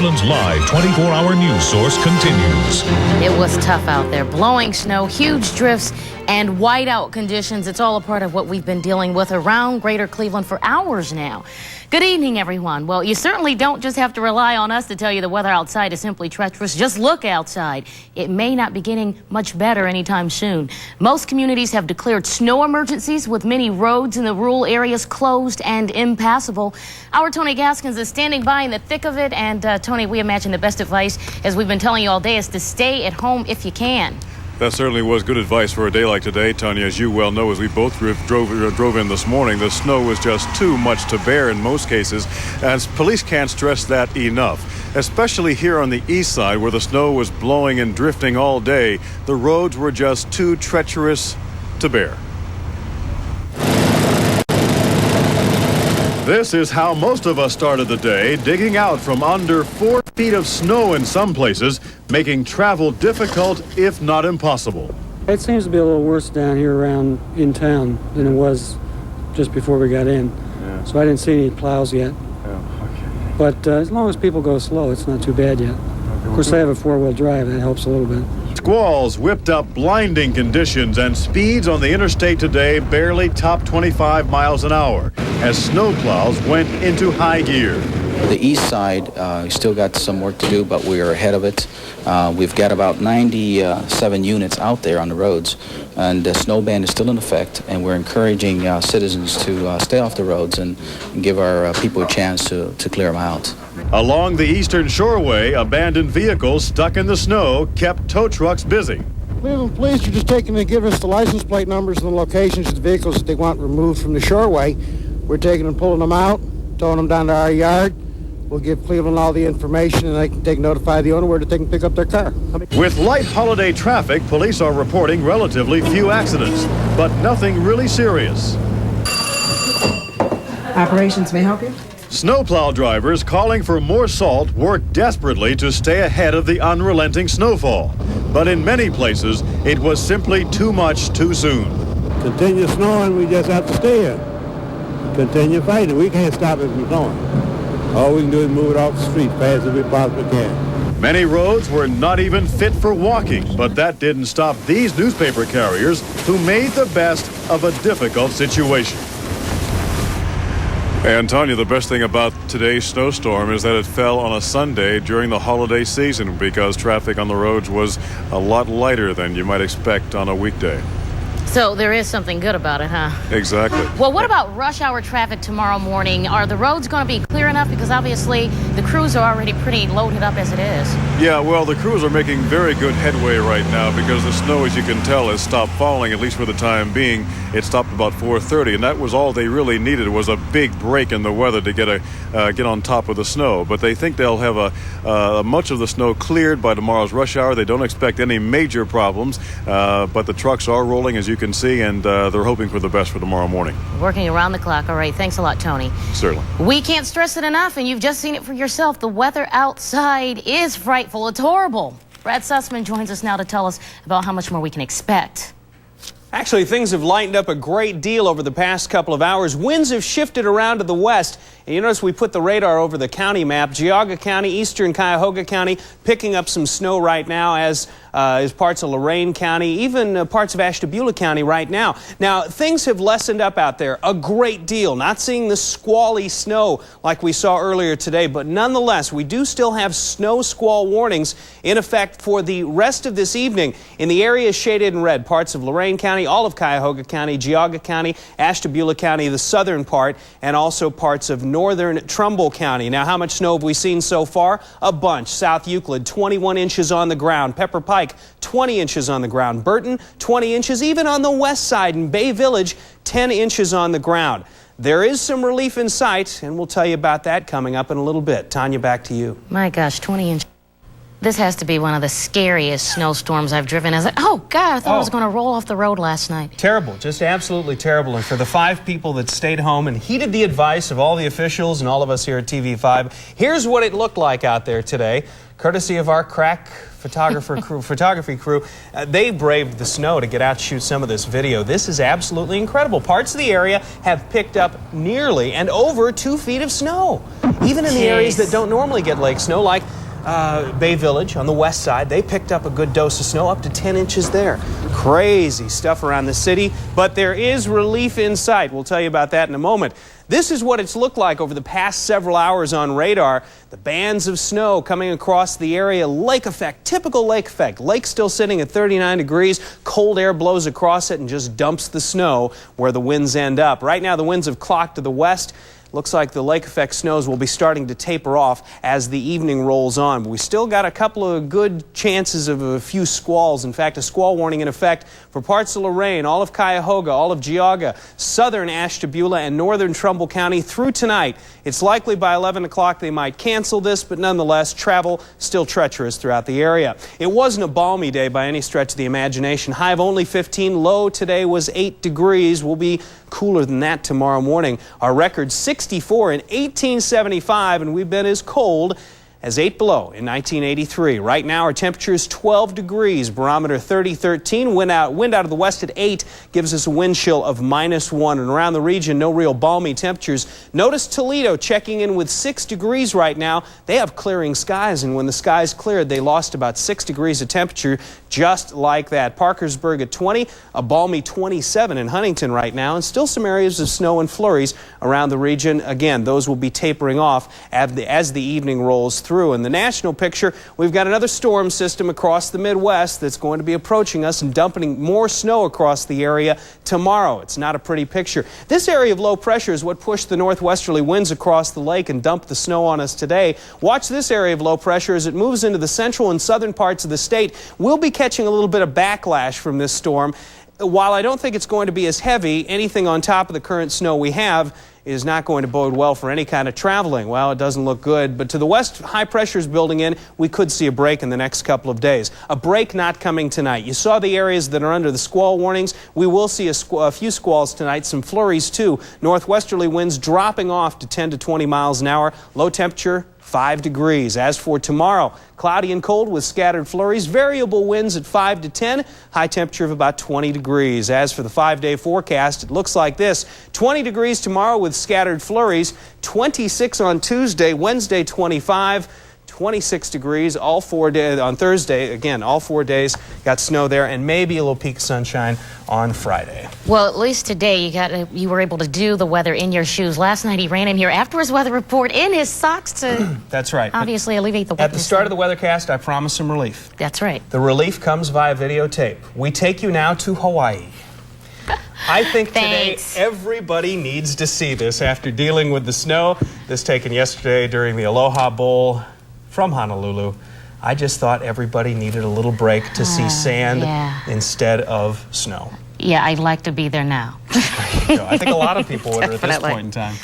Cleveland's live 24-hour news source continues. It was tough out there. Blowing snow, huge drifts, and whiteout conditions. It's all a part of what we've been dealing with around Greater Cleveland for hours now. Good evening, everyone. Well, you certainly don't just have to rely on us to tell you the weather outside is simply treacherous. Just look outside. It may not be getting much better anytime soon. Most communities have declared snow emergencies, with many roads in the rural areas closed and impassable. Our Tony Gaskins is standing by in the thick of it. And Tony, we imagine the best advice, as we've been telling you all day, is to stay at home if you can. That certainly was good advice for a day like today, Tanya. As you well know, as we both drove in this morning, the snow was just too much to bear in most cases, and police can't stress that enough. Especially here on the east side, where the snow was blowing and drifting all day, the roads were just too treacherous to bear. This is how most of us started the day, digging out from under 4 feet of snow in some places, making travel difficult, if not impossible. It seems to be a little worse down here around in town than it was just before we got in. Yeah. So I didn't see any plows yet. Oh, okay. But as long as people go slow, it's not too bad yet. Okay, of course, I have a four-wheel drive. That helps a little bit. Squalls whipped up blinding conditions, and speeds on the interstate today barely topped 25 miles an hour as snowplows went into high gear. The east side still got some work to do, but we are ahead of it. We've got about 97 units out there on the roads, and the snow ban is still in effect, and we're encouraging citizens to stay off the roads and give our people a chance to clear them out. Along the eastern shoreway, abandoned vehicles stuck in the snow kept tow trucks busy. Cleveland police are just taking to give us the license plate numbers and the locations of the vehicles that they want removed from the shoreway. We're taking and pulling them out, towing them down to our yard. We'll give Cleveland all the information, and they can notify the owner where they can pick up their car. With light holiday traffic, police are reporting relatively few accidents, but nothing really serious. Operations, may I help you? Snowplow drivers calling for more salt work desperately to stay ahead of the unrelenting snowfall. But in many places, it was simply too much too soon. Continue snowing, we just have to stay here. Continue fighting. We can't stop it from snowing. All we can do is move it off the street fast as we possibly can. Many roads were not even fit for walking, but that didn't stop these newspaper carriers who made the best of a difficult situation. And Tanya, the best thing about today's snowstorm is that it fell on a Sunday during the holiday season, because traffic on the roads was a lot lighter than you might expect on a weekday. So there is something good about it, huh? Exactly. Well, what about rush hour traffic tomorrow morning? Are the roads going to be clear enough? Because obviously the crews are already pretty loaded up as it is. Yeah, well, the crews are making very good headway right now, because the snow, as you can tell, has stopped falling, at least for the time being. It stopped about 4:30, and that was all they really needed, was a big break in the weather to get on top of the snow. But they think they'll have much of the snow cleared by tomorrow's rush hour. They don't expect any major problems, but the trucks are rolling, as you can see, and they're hoping for the best for tomorrow morning. Working around the clock. All right. Thanks a lot, Tony. Certainly. We can't stress it enough, and you've just seen it for yourself. The weather outside is frightful. It's horrible. Brad Sussman joins us now to tell us about how much more we can expect. Actually, things have lightened up a great deal over the past couple of hours. Winds have shifted around to the west. And you notice we put the radar over the county map. Geauga County, eastern Cuyahoga County, picking up some snow right now, as is parts of Lorain County, even parts of Ashtabula County right now. Now, things have lessened up out there a great deal. Not seeing the squally snow like we saw earlier today, but nonetheless, we do still have snow squall warnings in effect for the rest of this evening in the areas shaded in red. Parts of Lorain County, all of Cuyahoga County, Geauga County, Ashtabula County, the southern part, and also parts of northern Trumbull County. Now, how much snow have we seen so far? A bunch. South Euclid, 21 inches on the ground. Pepper Pike, 20 inches on the ground. Burton, 20 inches. Even on the west side in Bay Village, 10 inches on the ground. There is some relief in sight, and we'll tell you about that coming up in a little bit. Tanya, back to you. My gosh, 20 inches. This has to be one of the scariest snowstorms I've driven. I was like, oh, God, I thought I was going to roll off the road last night. Terrible, just absolutely terrible. And for the 5 people that stayed home and heeded the advice of all the officials and all of us here at TV5, here's what it looked like out there today, courtesy of our crack photography crew. They braved the snow to get out and shoot some of this video. This is absolutely incredible. Parts of the area have picked up nearly and over 2 feet of snow. Even in the areas that don't normally get lake snow, like Bay Village on the west side, they picked up a good dose of snow, up to 10 inches there. Crazy stuff around the city, but there is relief in sight. We'll tell you about that in a moment. This is what it's looked like over the past several hours on radar. The bands of snow coming across the area. Lake effect, typical lake effect. Lake still sitting at 39 degrees. Cold air blows across it and just dumps the snow where the winds end up. Right now the winds have clocked to the west. Looks like the lake effect snows will be starting to taper off as the evening rolls on. But we still got a couple of good chances of a few squalls. In fact, a squall warning in effect for parts of Lorain, all of Cuyahoga, all of Geauga, southern Ashtabula, and northern Trumbull County through tonight. It's likely by 11 o'clock they might cancel this, but nonetheless, travel still treacherous throughout the area. It wasn't a balmy day by any stretch of the imagination. High of only 15, low today was 8 degrees. We'll be cooler than that tomorrow morning. Our record 64 in 1875, and we've been as cold as 8 below in 1983. Right now, our temperature is 12 degrees, barometer 3013. Wind out of the west at 8 gives us a wind chill of -1. And around the region, no real balmy temperatures. Notice Toledo checking in with 6 degrees right now. They have clearing skies, and when the skies cleared, they lost about 6 degrees of temperature just like that. Parkersburg at 20, a balmy 27 in Huntington right now, and still some areas of snow and flurries around the region. Again, those will be tapering off as the evening rolls through. In the national picture, we've got another storm system across the Midwest that's going to be approaching us and dumping more snow across the area tomorrow. It's not a pretty picture. This area of low pressure is what pushed the northwesterly winds across the lake and dumped the snow on us today. Watch this area of low pressure as it moves into the central and southern parts of the state. We'll be catching a little bit of backlash from this storm. While I don't think it's going to be as heavy, anything on top of the current snow we have is not going to bode well for any kind of traveling. Well, it doesn't look good, but to the west, high pressure is building in. We could see a break in the next couple of days. A break not coming tonight. You saw the areas that are under the squall warnings. We will see a few squalls tonight, some flurries too. Northwesterly winds dropping off to 10 to 20 miles an hour. Low temperature, 5 degrees. As for tomorrow, cloudy and cold with scattered flurries, variable winds at 5 to 10, high temperature of about 20 degrees. As for the 5-day forecast, it looks like this. 20 degrees tomorrow with scattered flurries, 26 on Tuesday, Wednesday 25, 26 degrees all 4 days on Thursday. Again, all 4 days got snow there, and maybe a little peak of sunshine on Friday. Well, at least today you were able to do the weather in your shoes. Last night he ran in here after his weather report in his socks to That's right. Obviously alleviate the wetness. At the start of the weathercast, I promised some relief. That's right. The relief comes via videotape. We take you now to Hawaii. I think today everybody needs to see this after dealing with the snow. This taken yesterday during the Aloha Bowl from Honolulu. I just thought everybody needed a little break to see sand instead of snow. Yeah, I'd like to be there now. There you go. I think a lot of people would at this point in time.